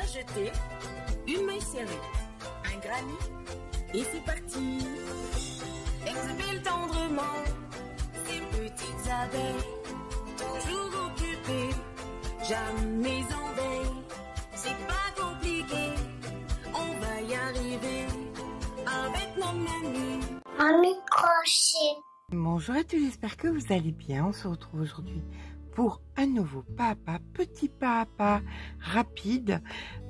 jeter, une maille serrée, un granit, et c'est parti. Exhibile tendrement ces petites abeilles, toujours occupées, jamais en veille. C'est pas compliqué, on va y arriver avec nos menus. Un microchet. Bonjour à tous, j'espère que vous allez bien. On se retrouve aujourd'hui pour un nouveau pas à pas, petit pas à pas rapide,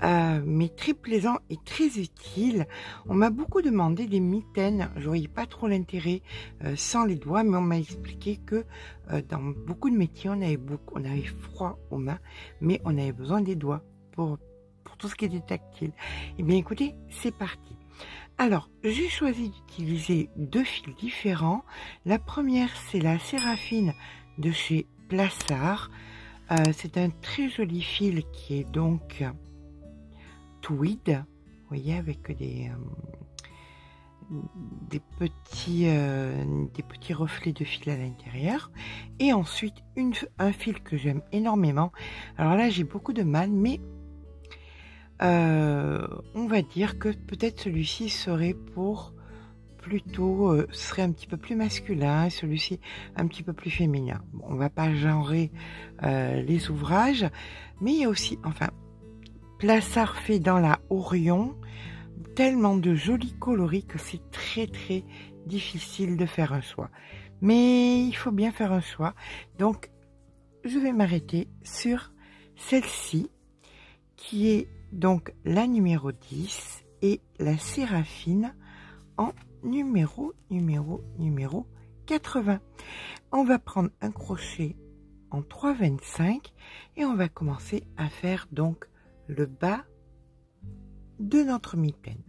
mais très plaisant et très utile. On m'a beaucoup demandé des mitaines. Je voyais pas trop l'intérêt sans les doigts, mais on m'a expliqué que dans beaucoup de métiers, on avait froid aux mains, mais on avait besoin des doigts pour tout ce qui était tactile. Eh bien écoutez, c'est parti. Alors, j'ai choisi d'utiliser deux fils différents. La première, c'est la Séraphine de chez Plassard. C'est un très joli fil qui est donc tweed, vous voyez, avec des petits reflets de fil à l'intérieur. Et ensuite, un fil que j'aime énormément. Alors là, j'ai beaucoup de mal, mais on va dire que peut-être celui-ci serait serait un petit peu plus masculin et celui-ci un petit peu plus féminin. Bon, on va pas genrer les ouvrages, mais il y a aussi, enfin, Plassard fait dans la Orion tellement de jolis coloris que c'est très très difficile de faire un choix. Mais il faut bien faire un choix. Donc, je vais m'arrêter sur celle-ci qui est donc la numéro 10 et la Séraphine en numéro 80. On va prendre un crochet en 3,25 et on va commencer à faire donc le bas de notre mitaine.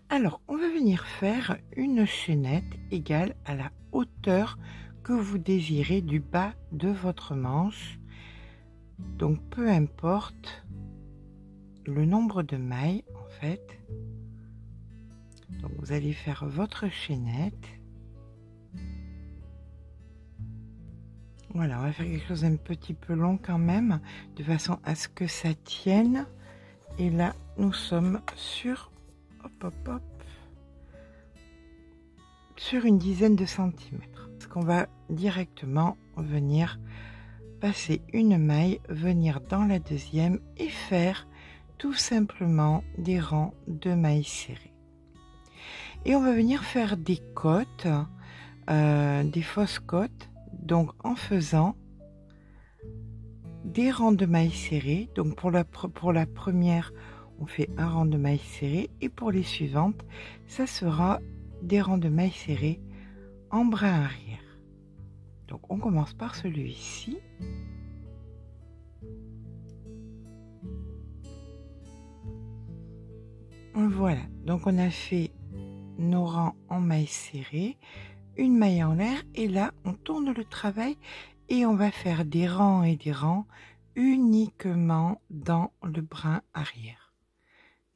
Alors, on va venir faire une chaînette égale à la hauteur que vous désirez du bas de votre manche. Donc, peu importe le nombre de mailles, en fait. Donc, vous allez faire votre chaînette. Voilà, on va faire quelque chose d'un petit peu long quand même, de façon à ce que ça tienne. Et là, nous sommes sur, sur une dizaine de centimètres. Parce qu'on va directement venir passer une maille, venir dans la deuxième et faire tout simplement des rangs de mailles serrées. Et on va venir faire des côtes, des fausses côtes, donc en faisant des rangs de mailles serrées. Donc pour la première, on fait un rang de mailles serrées et pour les suivantes, ça sera des rangs de mailles serrées en brin arrière. Donc on commence par celui-ci. Voilà, donc on a fait nos rangs en mailles serrées, une maille en l'air et là on tourne le travail et on va faire des rangs et des rangs uniquement dans le brin arrière.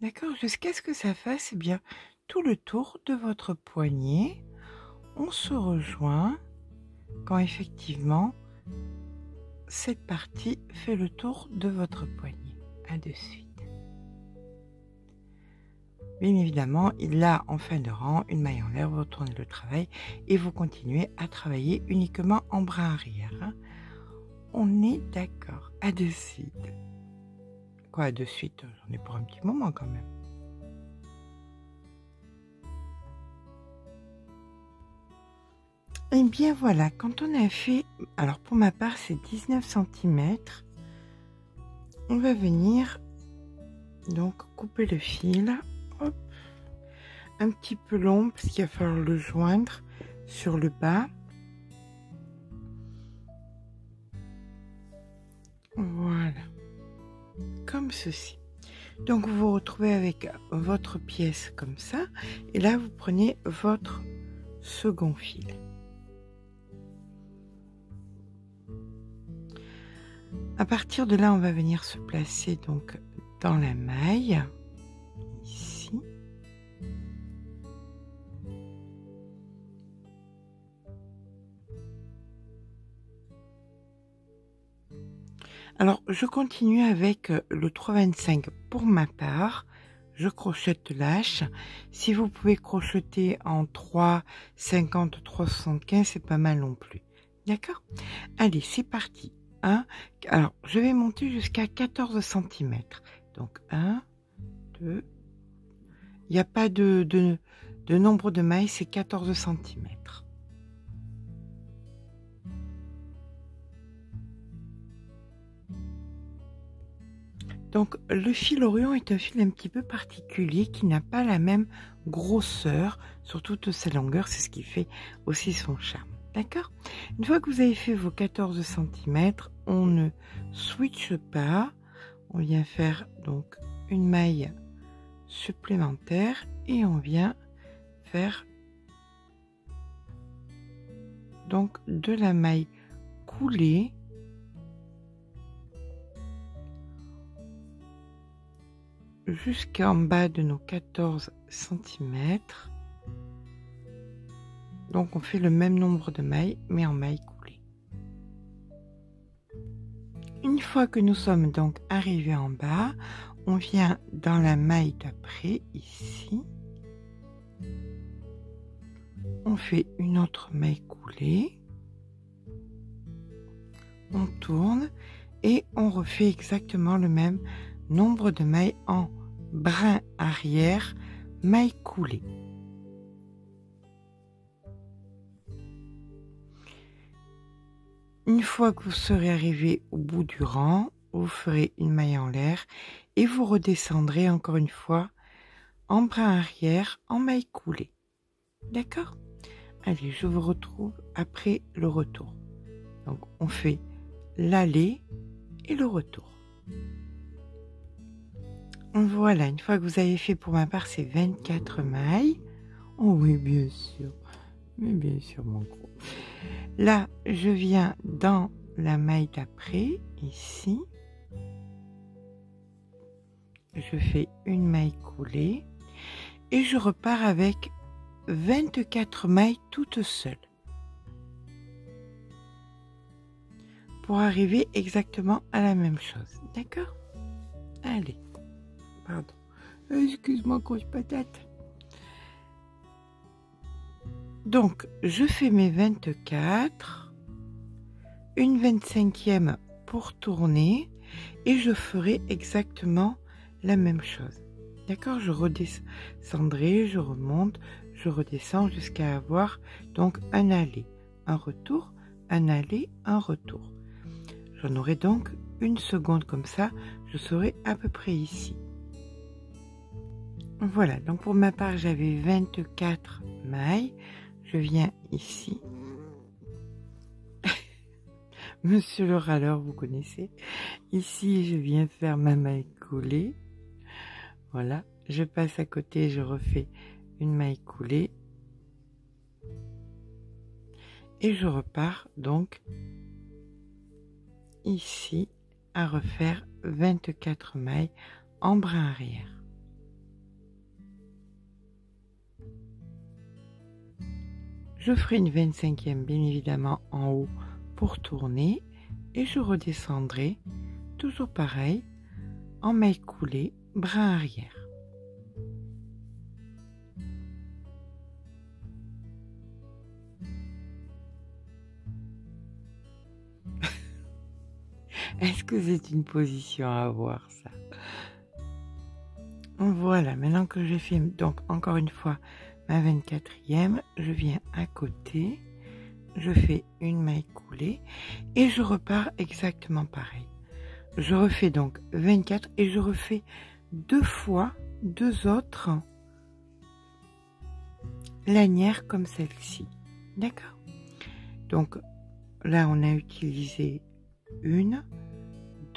D'accord, jusqu'à ce que ça fasse bien tout le tour de votre poignet. On se rejoint quand effectivement cette partie fait le tour de votre poignet. À de suite. Bien évidemment, là, en fin de rang, une maille en l'air, vous retournez le travail et vous continuez à travailler uniquement en brin arrière. Hein. On est d'accord. À de suite. Quoi, à de suite? J'en ai pour un petit moment quand même. Et bien voilà, quand on a fait, alors pour ma part, c'est 19 cm, on va venir donc couper le fil. Hop, un petit peu long parce qu'il va falloir le joindre sur le bas. Voilà, comme ceci. Donc vous vous retrouvez avec votre pièce comme ça et là vous prenez votre second fil. À partir de là, on va venir se placer donc dans la maille. Ici. Alors, je continue avec le 3,25 pour ma part. Je crochette lâche. Si vous pouvez crocheter en 3,50, 3,75, c'est pas mal non plus. D'accord? Allez, c'est parti. Alors, je vais monter jusqu'à 14 cm. Donc, 1, 2. Il n'y a pas de nombre de mailles, c'est 14 cm. Donc le fil Orion est un fil un petit peu particulier qui n'a pas la même grosseur sur toute sa longueur, c'est ce qui fait aussi son charme. D'accord? Une fois que vous avez fait vos 14 cm, on ne switche pas, on vient faire donc une maille supplémentaire et on vient faire donc de la maille coulée jusqu'en bas de nos 14 cm. Donc on fait le même nombre de mailles mais en maille coulée. Une fois que nous sommes donc arrivés en bas, on vient dans la maille d'après ici. On fait une autre maille coulée. On tourne et on refait exactement le même nombre de mailles en brin arrière, maille coulée. Une fois que vous serez arrivé au bout du rang, vous ferez une maille en l'air et vous redescendrez encore une fois en brin arrière, en maille coulée. D'accord? Allez, je vous retrouve après le retour. Donc, on fait l'aller et le retour. Voilà, une fois que vous avez fait pour ma part ces 24 mailles. Oh oui, bien sûr. Mais bien sûr, mon gros. Là, je viens dans la maille d'après, ici. Je fais une maille coulée. Et je repars avec 24 mailles toutes seules. Pour arriver exactement à la même chose. D'accord? Allez. Pardon. Excuse-moi, grosse patate. Donc, je fais mes 24. Une 25e pour tourner. Et je ferai exactement la même chose. D'accord? Je redescendrai, je remonte, je redescends jusqu'à avoir donc un aller, un retour, un aller, un retour. J'en aurai donc une seconde comme ça, je serai à peu près ici. Voilà, donc pour ma part, j'avais 24 mailles. Je viens ici. Monsieur le râleur, vous connaissez. Ici, je viens faire ma maille coulée. Voilà, je passe à côté, je refais une maille coulée. Et je repars donc ici à refaire 24 mailles en brin arrière. Je ferai une 25e bien évidemment en haut pour tourner et je redescendrai toujours pareil en maille coulée, brin arrière. Est-ce que c'est une position à avoir ça? Voilà, maintenant que j'ai fait donc encore une fois ma 24e, je viens à côté, je fais une maille coulée et je repars exactement pareil. Je refais donc 24 et je refais deux fois deux autres lanières comme celle-ci. D'accord? Donc là, on a utilisé 1,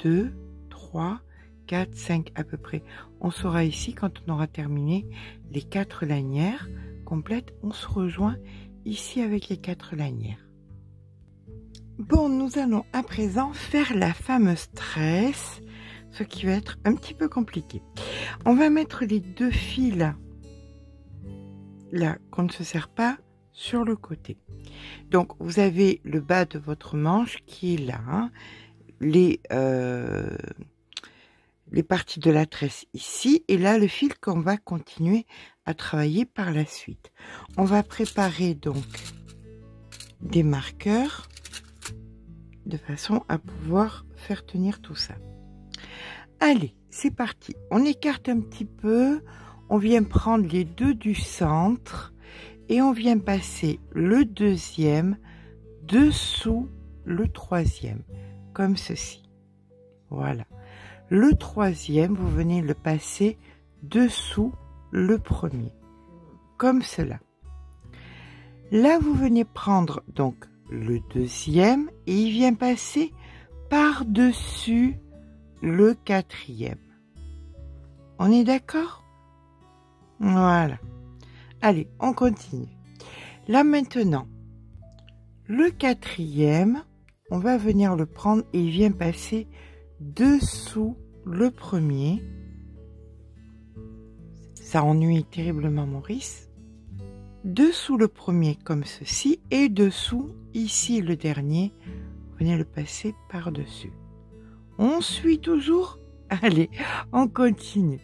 2, 3, 4, 5 à peu près. On sera ici quand on aura terminé les 4 lanières complètes. On se rejoint ici avec les 4 lanières. Bon, nous allons à présent faire la fameuse tresse, ce qui va être un petit peu compliqué. On va mettre les deux fils là qu'on ne se sert pas sur le côté. Donc vous avez le bas de votre manche qui est là, hein, les parties de la tresse ici. Et là, le fil qu'on va continuer à travailler par la suite. On va préparer donc des marqueurs de façon à pouvoir faire tenir tout ça. Allez, c'est parti. On écarte un petit peu. On vient prendre les deux du centre et on vient passer le deuxième dessous le troisième, comme ceci. Voilà. Le troisième, vous venez le passer dessous le premier, comme cela. Là, vous venez prendre donc le deuxième et il vient passer par-dessus le quatrième. On est d'accord? Voilà. Allez, on continue. Là maintenant, le quatrième, on va venir le prendre et il vient passer dessous le premier. Ça ennuie terriblement Maurice. Dessous le premier comme ceci et dessous, ici le dernier, vous venez le passer par-dessus. On suit toujours? Allez, on continue.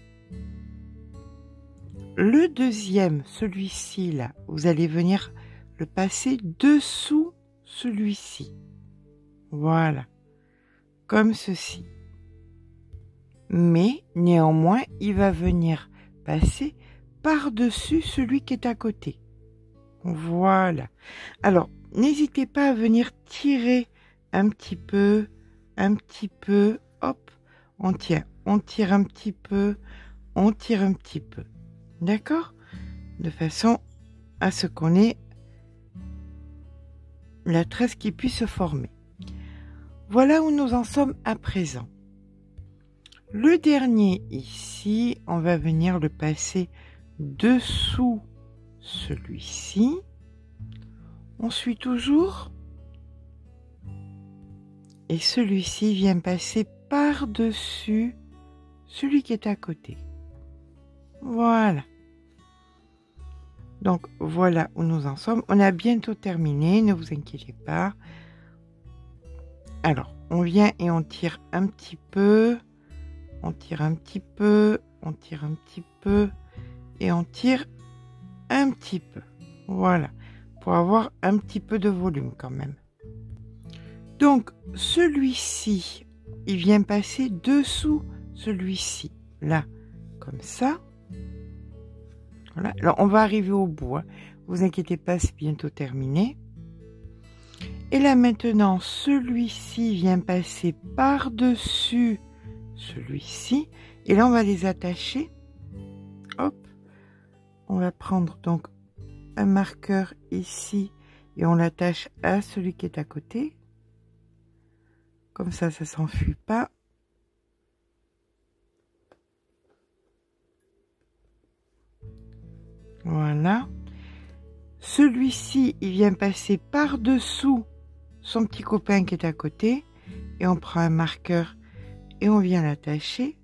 Le deuxième, celui-ci là, vous allez venir le passer dessous celui-ci. Voilà, comme ceci. Mais néanmoins, il va venir passer par-dessus celui qui est à côté. Voilà. Alors, n'hésitez pas à venir tirer un petit peu, hop, on tire un petit peu, on tire un petit peu. D'accord? De façon à ce qu'on ait la tresse qui puisse se former. Voilà où nous en sommes à présent. Le dernier ici, on va venir le passer dessous celui-ci. On suit toujours. Et celui-ci vient passer par-dessus celui qui est à côté. Voilà. Donc, voilà où nous en sommes. On a bientôt terminé, ne vous inquiétez pas. Alors, on vient et on tire un petit peu. On tire un petit peu. On tire un petit peu. Et on tire un petit peu. Voilà. Pour avoir un petit peu de volume quand même. Donc, celui-ci, il vient passer dessous celui-ci. Là, comme ça. Voilà. Alors, on va arriver au bout. Hein. Vous inquiétez pas, c'est bientôt terminé. Et là, maintenant, celui-ci vient passer par-dessus celui-ci. Et là, on va les attacher. Hop. On va prendre donc un marqueur ici. Et on l'attache à celui qui est à côté. Comme ça, ça ne s'enfuit pas. Voilà. Celui-ci, il vient passer par-dessous son petit copain qui est à côté. Et on prend un marqueur et on vient l'attacher.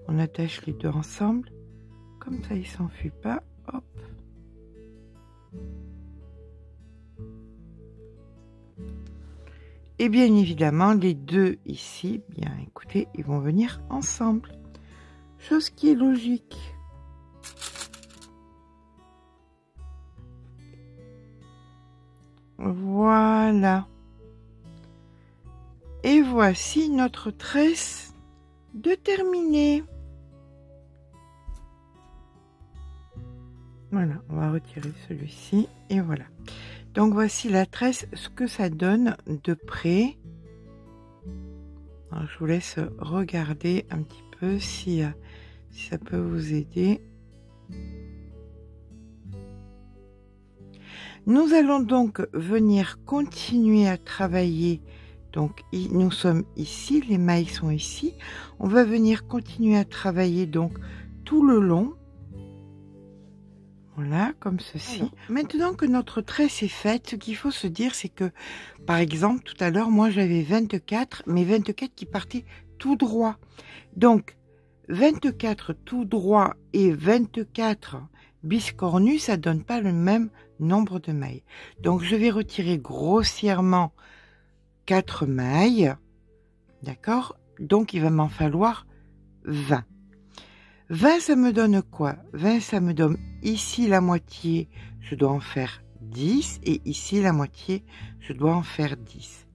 On attache les deux ensemble. Comme ça, il ne s'enfuit pas. Hop. Et bien évidemment, les deux ici, bien écoutez, ils vont venir ensemble. Chose qui est logique. Voilà. Et voici notre tresse de terminer. Voilà, on va retirer celui-ci et voilà. Donc voici la tresse, ce que ça donne de près. Alors, je vous laisse regarder un petit peu si ça peut vous aider. Nous allons donc venir continuer à travailler. Donc nous sommes ici, les mailles sont ici. On va venir continuer à travailler donc tout le long. Voilà, comme ceci. Alors, maintenant que notre tresse est faite, ce qu'il faut se dire, c'est que, par exemple, tout à l'heure, moi j'avais 24, mais 24 qui partaient tout droit. Donc, 24 tout droit et 24 biscornus, ça donne pas le même nombre de mailles. Donc, je vais retirer grossièrement 4 mailles. D'accord? Donc, il va m'en falloir 20. 20, ça me donne quoi? 20, ça me donne ici la moitié, je dois en faire 10. Et ici, la moitié, je dois en faire 10.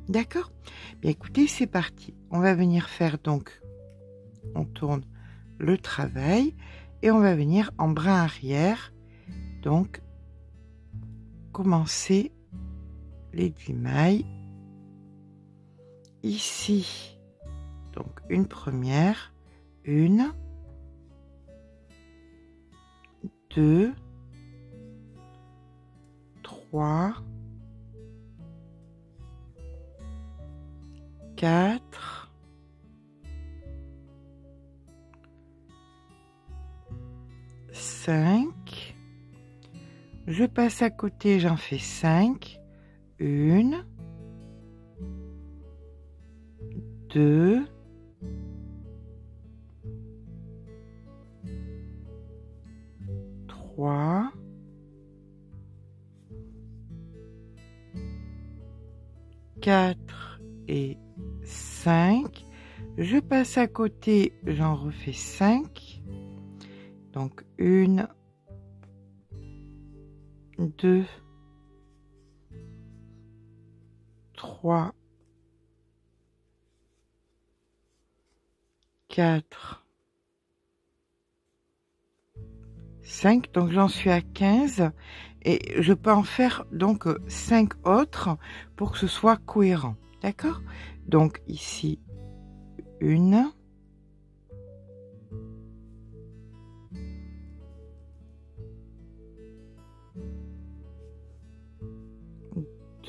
D'accord? Bien, écoutez, c'est parti. On va venir faire donc, on tourne le travail et on va venir en brin arrière. Donc, commencer les 10 mailles. Ici, donc une première, 1, 2, 3, 4, 5. Je passe à côté, j'en fais 5. 1, 2, 3, 4 et 5. Je passe à côté, j'en refais 5. Donc 1, 2, 3, 4, 5. Donc j'en suis à 15 et je peux en faire donc 5 autres pour que ce soit cohérent. D'accord? Donc ici 1,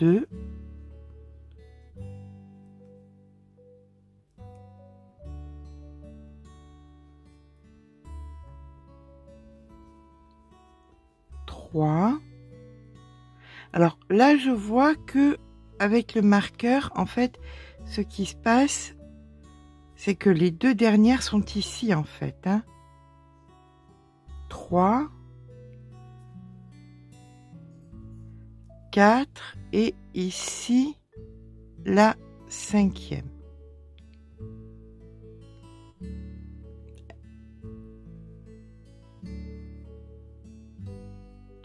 2, 3. Alors là, je vois que avec le marqueur, en fait, ce qui se passe, c'est que les deux dernières sont ici, en fait. Hein. 3, 4 et ici, la 5e.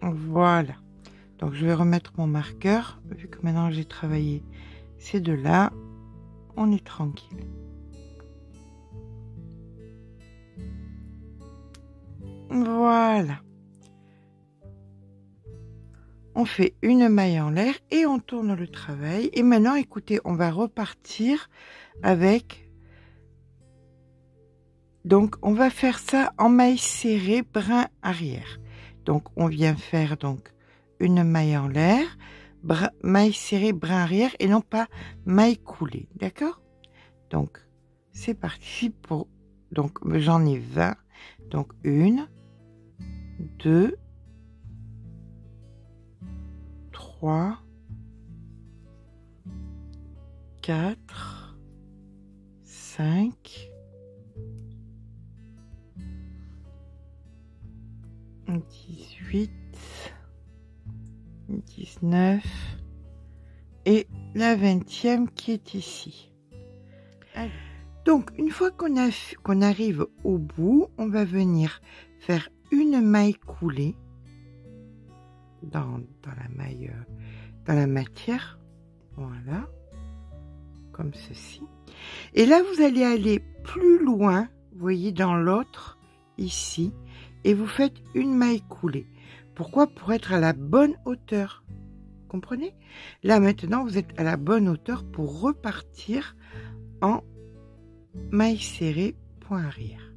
Voilà. Donc je vais remettre mon marqueur, vu que maintenant j'ai travaillé ces deux-là, on est tranquille. Voilà. On fait une maille en l'air et on tourne le travail. Et maintenant, écoutez, on va repartir avec... Donc, on va faire ça en maille serrée, brin arrière. Donc, on vient faire donc une maille en l'air, maille serrée, brin arrière et non pas maille coulée. D'accord? Donc, c'est parti pour... Donc, j'en ai 20. Donc, 1, 2, 3, 4, 5, 18, 19 et la 20e qui est ici. Allez. Donc, une fois qu'on arrive au bout, on va venir faire une maille coulée dans la maille, dans la matière. Voilà. Comme ceci. Et là, vous allez aller plus loin, vous voyez, dans l'autre, ici, et vous faites une maille coulée. Pourquoi? Pour être à la bonne hauteur. Vous comprenez? Là, maintenant, vous êtes à la bonne hauteur pour repartir en maille serrée, point arrière.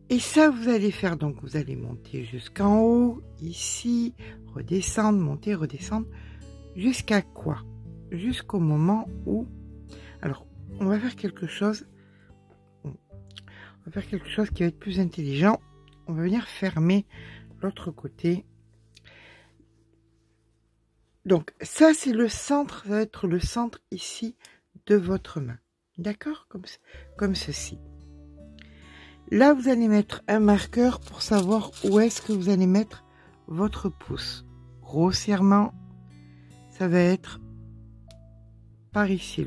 Et ça, vous allez faire, donc vous allez monter jusqu'en haut, ici, redescendre, monter, redescendre, jusqu'à quoi? Jusqu'au moment où... Alors, on va faire quelque chose... On va faire quelque chose qui va être plus intelligent. On va venir fermer l'autre côté. Donc, ça, c'est le centre, ça va être le centre ici de votre main. D'accord? Comme ceci. Là, vous allez mettre un marqueur pour savoir où est-ce que vous allez mettre votre pouce. Grossièrement, ça va être par ici,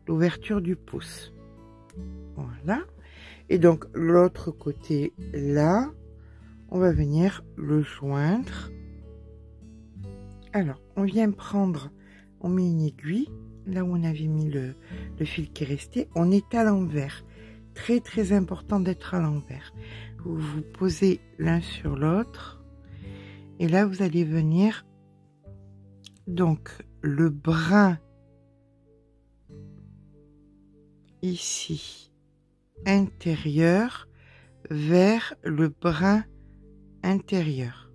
l'ouverture du pouce. Voilà. Et donc, l'autre côté, là, on va venir le joindre. Alors, on vient prendre, on met une aiguille, là où on avait mis le fil qui est resté, on est à l'envers. Très, très important d'être à l'envers. Vous vous posez l'un sur l'autre. Et là, vous allez venir, donc, le brin ici intérieur vers le brin intérieur.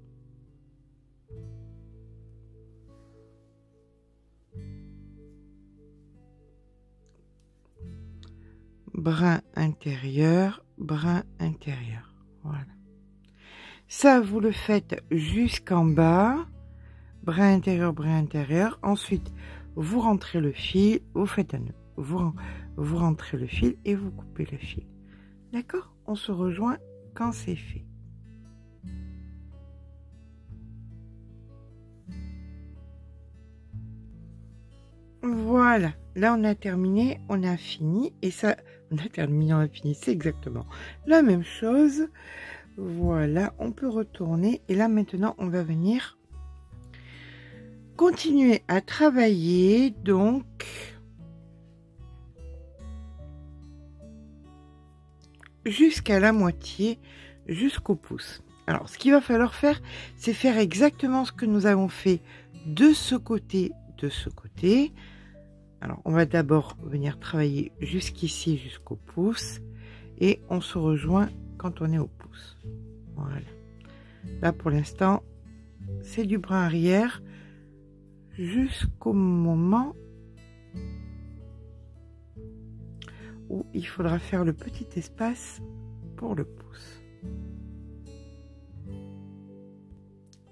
Brin intérieur, brin intérieur. Voilà. Ça, vous le faites jusqu'en bas. Brin intérieur, brin intérieur. Ensuite, vous rentrez le fil, vous faites un nœud. Vous rentrez le fil et vous coupez le fil. D'accord? On se rejoint quand c'est fait. Voilà. Là, on a terminé, on a fini. Et ça, on a terminé, on a fini. C'est exactement la même chose. Voilà. On peut retourner. Et là, maintenant, on va venir continuer à travailler. Donc... jusqu'à la moitié, jusqu'au pouce. Alors, ce qu'il va falloir faire, c'est faire exactement ce que nous avons fait de ce côté, de ce côté. Alors, on va d'abord venir travailler jusqu'ici, jusqu'au pouce, et on se rejoint quand on est au pouce. Voilà. Là, pour l'instant, c'est du brin arrière jusqu'au moment où il faudra faire le petit espace pour le pouce.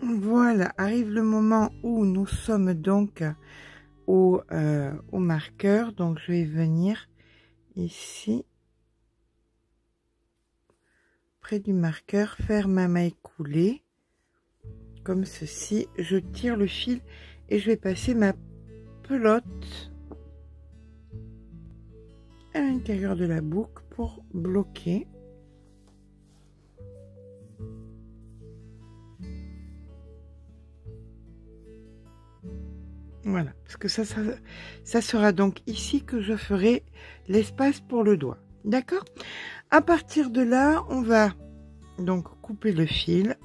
Voilà, arrive le moment où nous sommes donc au marqueur. Donc je vais venir ici, près du marqueur, faire ma maille coulée, comme ceci. Je tire le fil et je vais passer ma pelote à l'intérieur de la boucle pour bloquer. Voilà, parce que ça sera donc ici que je ferai l'espace pour le doigt. D'accord? À partir de là, on va donc couper le fil.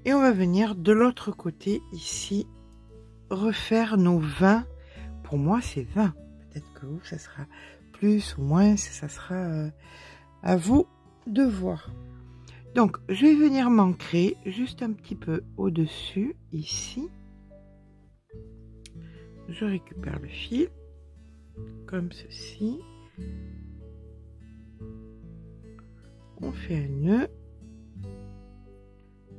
Et on va venir de l'autre côté ici refaire nos 20. Pour moi, c'est 20. Peut-être que vous, ça sera plus ou moins, ça sera à vous de voir. Donc, je vais venir m'ancrer juste un petit peu au-dessus, ici. Je récupère le fil, comme ceci. On fait un nœud.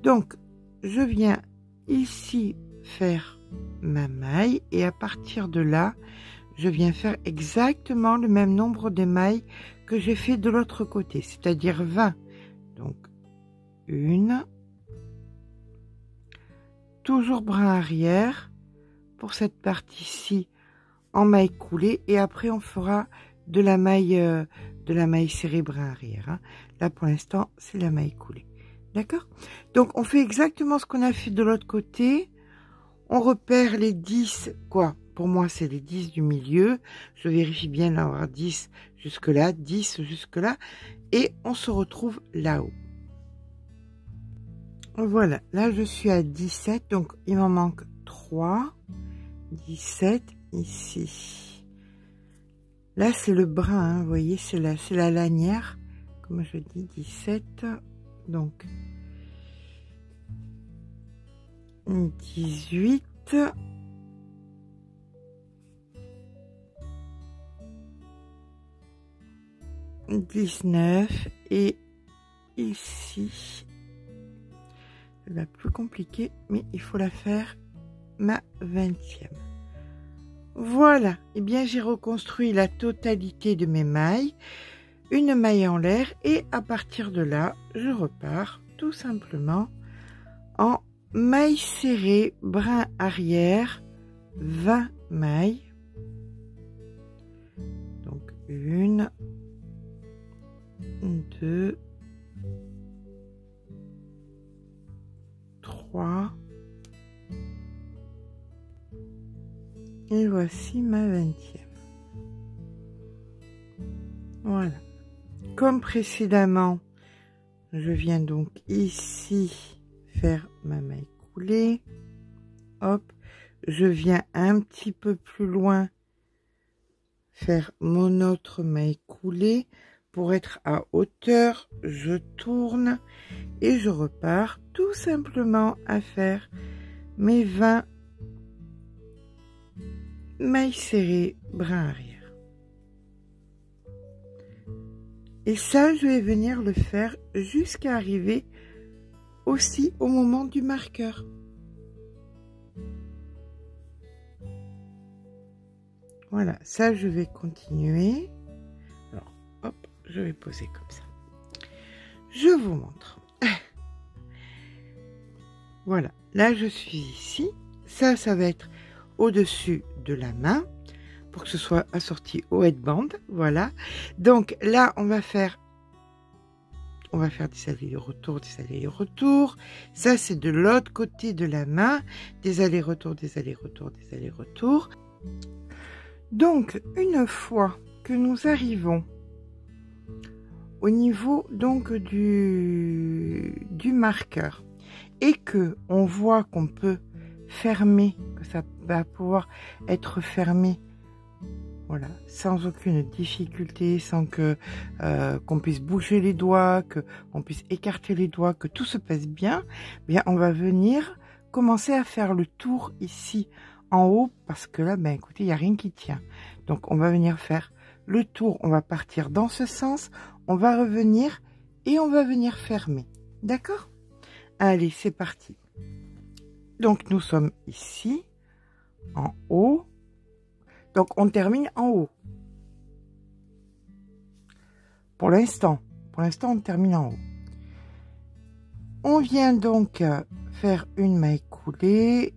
Donc, je viens ici faire ma maille et à partir de là je viens faire exactement le même nombre de mailles que j'ai fait de l'autre côté, c'est-à-dire 20. Donc une, toujours brin arrière pour cette partie-ci en maille coulée et après on fera de la maille serrée brin arrière, hein. Là pour l'instant c'est la maille coulée, d'accord? Donc on fait exactement ce qu'on a fait de l'autre côté. On repère les 10, quoi. Pour moi, c'est les 10 du milieu. Je vérifie bien d'avoir 10 jusque-là, 10 jusque-là. Et on se retrouve là-haut. Voilà, là, je suis à 17. Donc, il m'en manque 3. 17 ici. Là, c'est le brin, hein, vous voyez, c'est la lanière. Comme je dis, 17. Donc... 18, 19 et ici la plus compliquée, mais il faut la faire ma 20e. Voilà, et bien j'ai reconstruit la totalité de mes mailles, une maille en l'air et à partir de là je repars tout simplement en mailles serrées, brin arrière, 20 mailles. Donc 1, 2, 3. Et voici ma 20e. Voilà. Comme précédemment, je viens donc ici faire ma maille coulée. Hop, je viens un petit peu plus loin faire mon autre maille coulée. Pour être à hauteur, je tourne et je repars tout simplement à faire mes 20 mailles serrées, brin arrière. Et ça, je vais venir le faire jusqu'à arriver aussi au moment du marqueur. Voilà, ça, je vais continuer. Alors, hop, je vais poser comme ça. Je vous montre. Voilà, là, je suis ici. Ça va être au-dessus de la main pour que ce soit assorti au headband. Voilà. Donc là, on va faire des allers-retours, des allers-retours. Ça, c'est de l'autre côté de la main. Des allers-retours, des allers-retours, des allers-retours. Donc, une fois que nous arrivons au niveau donc du marqueur et que on voit qu'on peut fermer, que ça va pouvoir être fermé, voilà, sans aucune difficulté, sans que qu'on puisse bouger les doigts, que on puisse écarter les doigts, que tout se passe bien, bien on va venir commencer à faire le tour ici en haut, parce que là, ben écoutez, il n'y a rien qui tient. Donc on va venir faire le tour, on va partir dans ce sens, on va revenir et on va venir fermer. D'accord? Allez, c'est parti. Donc nous sommes ici, en haut. Donc on termine en haut. Pour l'instant, on termine en haut. On vient donc faire une maille coulée.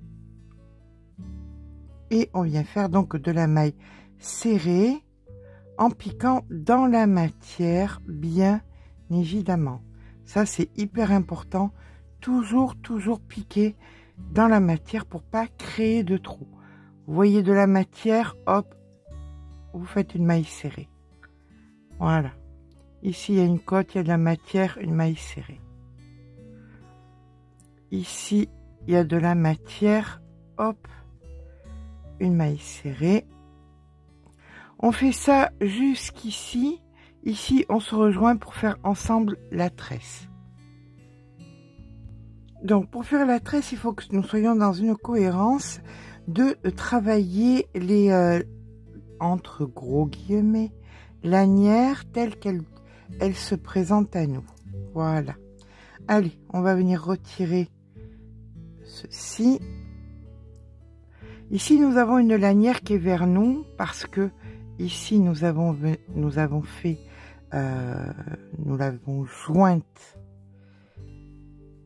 Et on vient faire donc de la maille serrée en piquant dans la matière, bien évidemment. Ça, c'est hyper important. Toujours piquer dans la matière pour pas créer de trous. Vous voyez de la matière, hop, vous faites une maille serrée. Voilà. Ici, il y a une cote, il y a de la matière, une maille serrée. Ici, il y a de la matière, hop, une maille serrée. On fait ça jusqu'ici. Ici, on se rejoint pour faire ensemble la tresse. Donc, pour faire la tresse, il faut que nous soyons dans une cohérence de travailler les, entre gros guillemets, lanières telles qu'elles se présentent à nous. Voilà. Allez, on va venir retirer ceci. Ici, nous avons une lanière qui est vers nous parce que ici, nous l'avons jointe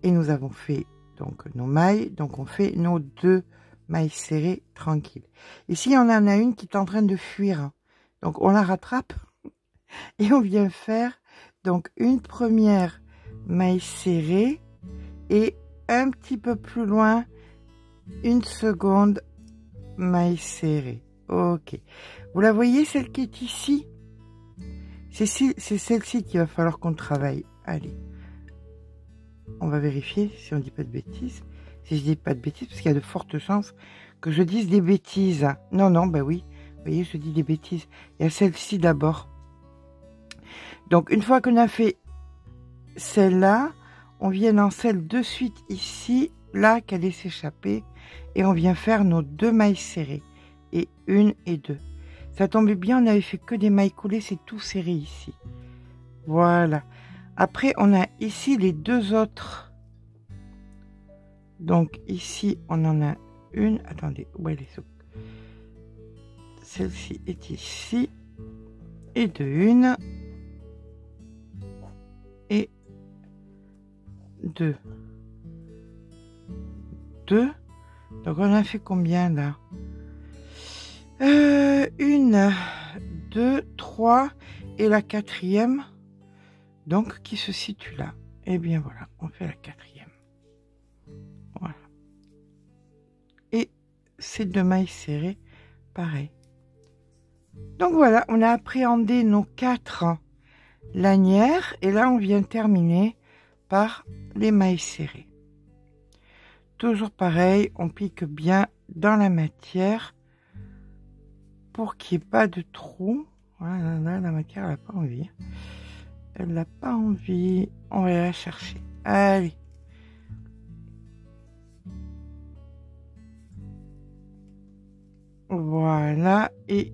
et nous avons fait donc nos mailles. Donc, on fait nos 2 mailles serrées tranquilles. Ici, on en a une qui est en train de fuir. Donc, on la rattrape et on vient faire donc une première maille serrée et un petit peu plus loin, une seconde maille serrée. Ok. Vous la voyez, celle qui est ici? C'est celle-ci qu'il va falloir qu'on travaille. Allez. On va vérifier si on dit pas de bêtises. Si je dis pas de bêtises, parce qu'il y a de fortes chances que je dise des bêtises. Non, bah oui. Vous voyez, je dis des bêtises. Il y a celle-ci d'abord. Donc, une fois qu'on a fait celle-là, on vient dans celle de suite ici, là, qu'elle allait s'échapper. Et on vient faire nos 2 mailles serrées. Et 1 et 2. Ça tombait bien, on avait fait que des mailles coulées, c'est tout serré ici. Voilà. Après, on a ici les 2 autres. Donc ici, on en a une. Attendez, où elle est? Celle-ci est ici. Et de 1. Et 2. 2. Donc on a fait combien là? 1, 2, 3 et la 4e, donc qui se situe là. Et bien voilà, on fait la 4e. Voilà. Et ces 2 mailles serrées, pareil. Donc voilà, on a appréhendé nos 4 lanières et là on vient terminer par les mailles serrées. Toujours pareil, on pique bien dans la matière pour qu'il n'y ait pas de trou. Voilà, là, la matière, elle n'a pas envie. Elle n'a pas envie. On va la chercher. Allez. Voilà. Et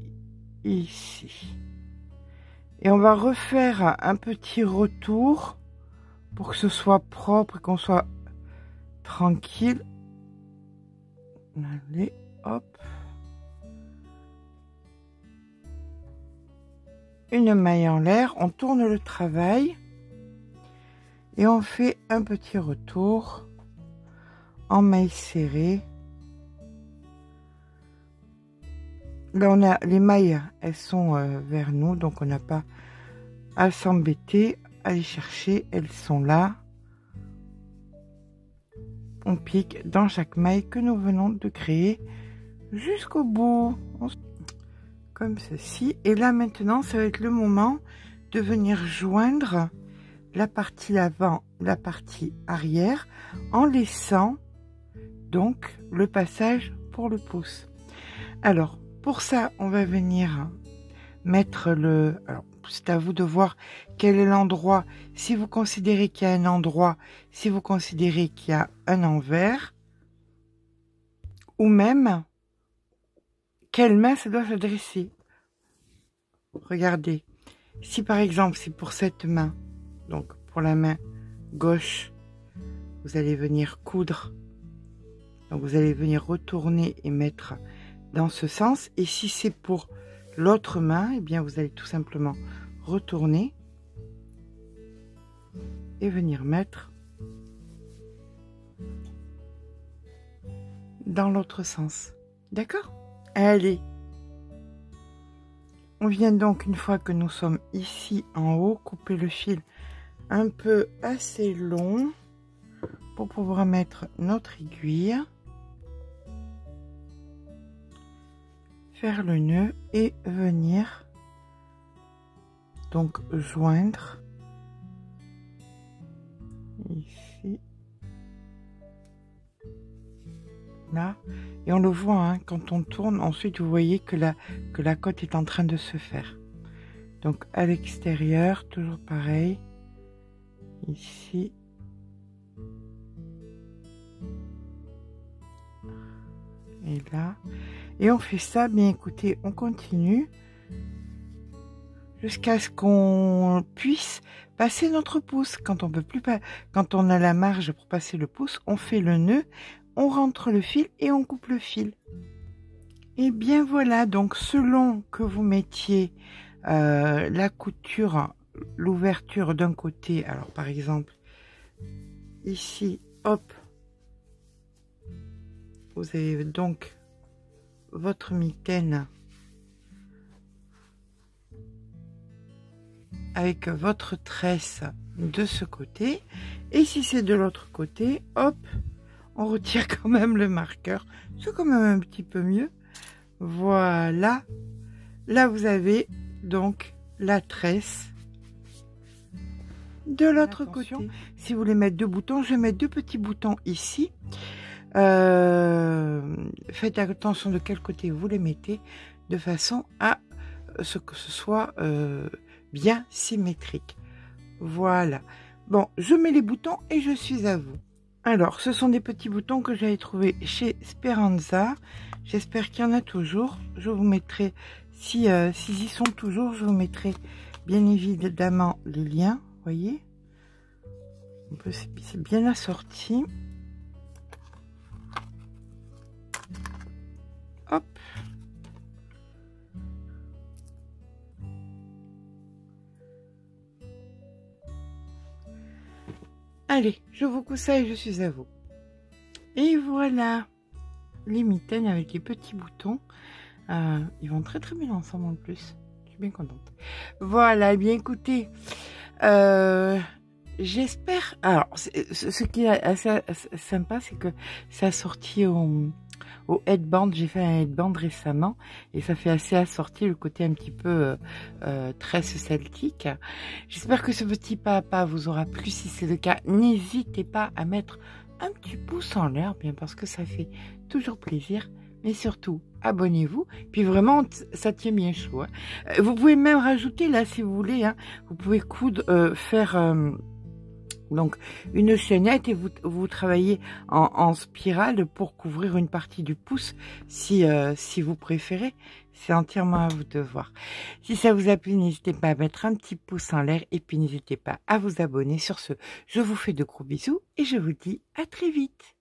ici. Et on va refaire un petit retour pour que ce soit propre et qu'on soit tranquille. Allez, hop. Une maille en l'air, on tourne le travail et on fait un petit retour en maille serrée. Là on a les mailles, elles sont vers nous, donc on n'a pas à s'embêter à les chercher, elles sont là. On pique dans chaque maille que nous venons de créer jusqu'au bout. Comme ceci. Et là maintenant ça va être le moment de venir joindre la partie avant, la partie arrière, en laissant donc le passage pour le pouce. Alors pour ça on va venir mettre le... Alors c'est à vous de voir quel est l'endroit, si vous considérez qu'il y a un endroit, si vous considérez qu'il y a un envers, ou même quelle main ça doit s'adresser. Regardez, si par exemple c'est pour cette main, donc pour la main gauche, vous allez venir coudre, donc vous allez venir retourner et mettre dans ce sens, et si c'est pour l'autre main, et bien vous allez tout simplement retourner et venir mettre dans l'autre sens. D'accord? Allez, on vient donc, une fois que nous sommes ici en haut, couper le fil un peu assez long pour pouvoir mettre notre aiguille, faire le nœud et venir donc joindre ici, là, et on le voit hein, quand on tourne. Ensuite vous voyez que la cote est en train de se faire. Donc à l'extérieur, toujours pareil, ici, et là, et on fait ça. Bien écoutez, on continue jusqu'à ce qu'on puisse passer notre pouce. Quand on peut plus pas, quand on a la marge pour passer le pouce, on fait le nœud, on rentre le fil et on coupe le fil. Et bien voilà, donc selon que vous mettiez la couture, l'ouverture d'un côté, alors par exemple ici, hop, vous avez donc votre mitaine avec votre tresse de ce côté, et si c'est de l'autre côté, hop, on retire quand même le marqueur, c'est quand même un petit peu mieux. Voilà, là vous avez donc la tresse de l'autre côté. Si vous voulez mettre 2 boutons, je vais mettre 2 petits boutons ici. Faites attention de quel côté vous les mettez, de façon à ce que ce soit bien symétrique. Voilà. Bon, je mets les boutons et je suis à vous. Alors, ce sont des petits boutons que j'avais trouvé chez Speranza. J'espère qu'il y en a toujours. Je vous mettrai, s'ils y sont toujours, je vous mettrai bien évidemment les liens. Voyez, c'est bien assorti. Hop. Allez, je vous coupe ça et je suis à vous. Et voilà, les mitaines avec les petits boutons. Ils vont très très bien ensemble en plus. Je suis bien contente. Voilà, bien écoutez, j'espère... Alors, ce qui est assez sympa, c'est que ça a sorti au headband. J'ai fait un headband récemment et ça fait assez assorti le côté un petit peu tresse celtique. J'espère que ce petit papa vous aura plu. Si c'est le cas, n'hésitez pas à mettre un petit pouce en l'air, bien parce que ça fait toujours plaisir. Mais surtout, abonnez-vous. Puis vraiment, ça tient bien chaud. Hein. Vous pouvez même rajouter là, si vous voulez, hein, vous pouvez faire donc une chaînette et vous travaillez en spirale pour couvrir une partie du pouce si vous préférez. C'est entièrement à vous de voir. Si ça vous a plu, n'hésitez pas à mettre un petit pouce en l'air et puis n'hésitez pas à vous abonner. Sur ce, je vous fais de gros bisous et je vous dis à très vite.